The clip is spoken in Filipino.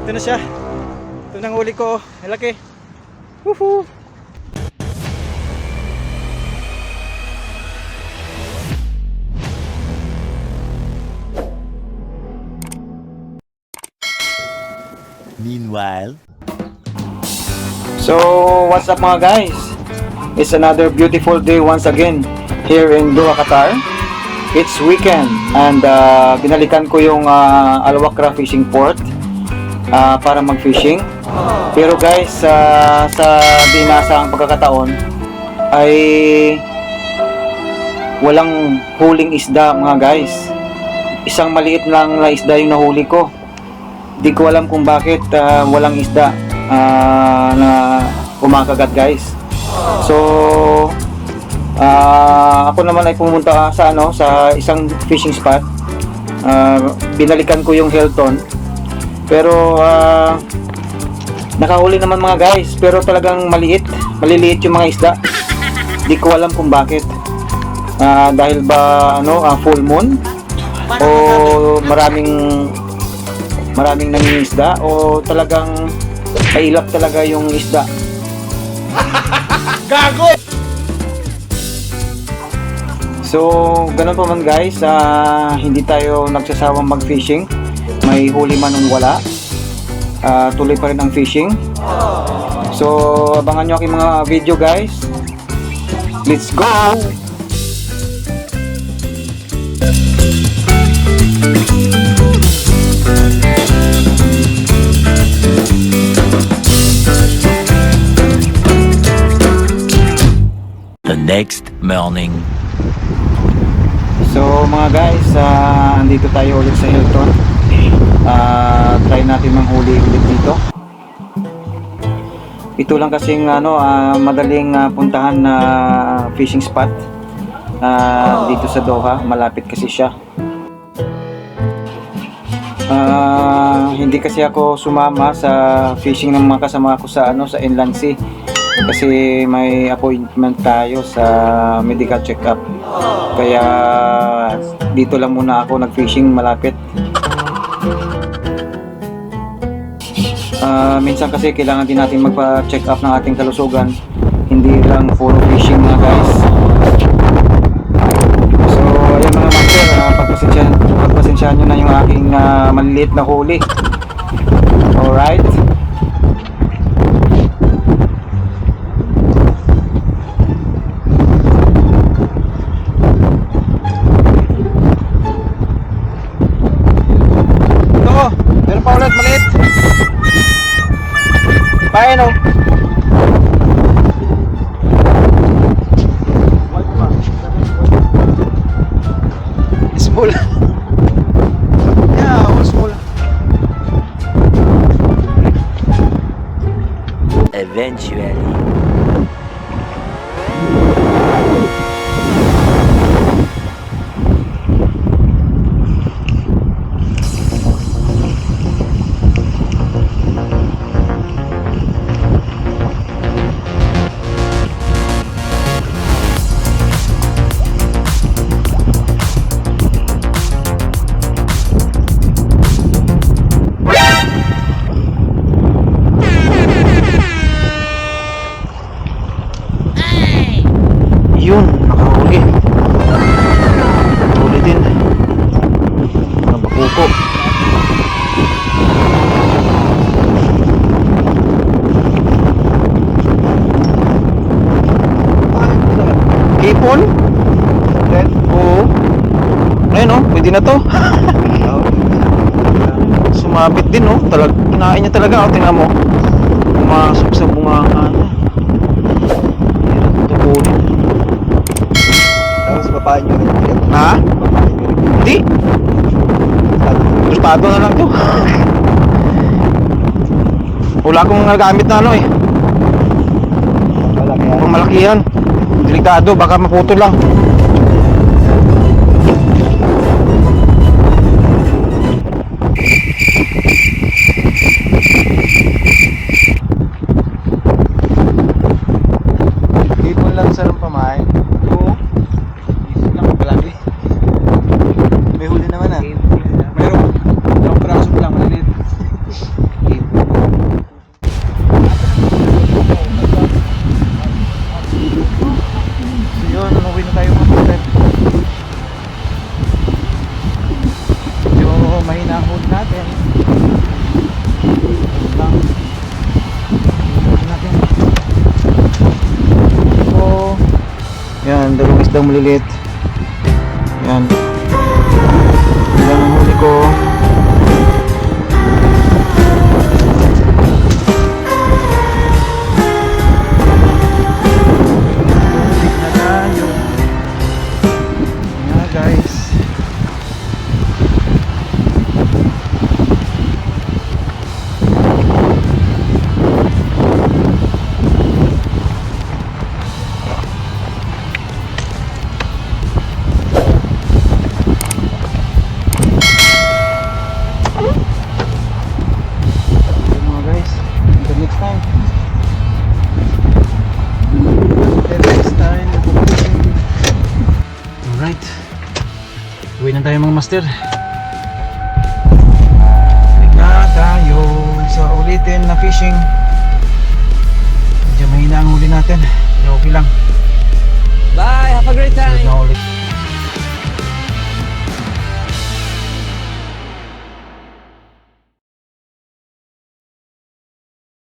Ito na siya. Ito nang huli ko. Malaki. Woohoo! Meanwhile, so what's up mga guys? It's another beautiful day once again here in Doha, Qatar. It's weekend and binalikan ko yung Al Wakrah Fishing Port para mag-fishing. Pero guys, sa dinasang pagkakataon ay walang huling isda mga guys. Isang maliit lang na isda yung nahuli ko. Di ko alam kung bakit walang isda na kumakagat guys. So ako naman ay pumunta sa isang fishing spot. Binalikan ko yung Hilton. Pero nakahuli naman mga guys, pero talagang maliliit yung mga isda. Di ko alam kung bakit. Dahil ba full moon o maraming nangingisda o talagang kailap talaga yung isda. gago! So, ganun pa man guys, hindi tayo nagsasawang mag-fishing. May huli man o wala, tuloy pa rin ang fishing. So, abangan nyo aking mga video guys. Let's go! The next morning. So mga guys, andito tayo ulit sa Hilton. Try natin manghuli ulit dito. Ito lang kasing madaling puntahan na fishing spot dito sa Doha. Malapit kasi siya. Hindi kasi ako sumama sa fishing ng mga kasama ko sa Inland Sea. Kasi may appointment tayo sa medical check-up. Kaya dito lang muna ako nag-fishing malapit. Minsan kasi kailangan din natin magpa-check up ng ating kalusugan. Hindi lang puro fishing mga guys. So ayan mga master, pagpasensyahan nyo na yung aking maliliit na huli. Alright. Meron pa ulit, maliit. Paano? Small. Yeah, small. Eventually. Yun, nakahuli. Huli din. Nabakuko. Hipon? Oo. Ayun pwede na to. Sumabit din kinain niya talaga tingnan mo. Pumasok sa bungangan. Hirap tubunin. Tapos papain nyo rin yan. Ha? Papain nyo rin. Hindi. Tostado na lang to. Wala akong nagamit na Malaki yan. Pang malaki yan. Delikado, baka maputol lang. Ipon lang sa ng pamain. Oo. Isip lang, malaki. May huli naman ah. Meron. Dalawang piraso pa lang, malilit. natin. Wait lang. Tingnan natin. So, yan, dalawang isdang maliliit. Yan. Yan ang huli ko. Na tayo. Yan guys. Okay, mga guys, until next time. Until next time. Alright, uwi na tayo mga master. Balik na tayo sa ulitin na fishing. Medyo mahina ang huli natin, pero okay lang. Bye, have a great Sunod na ulit.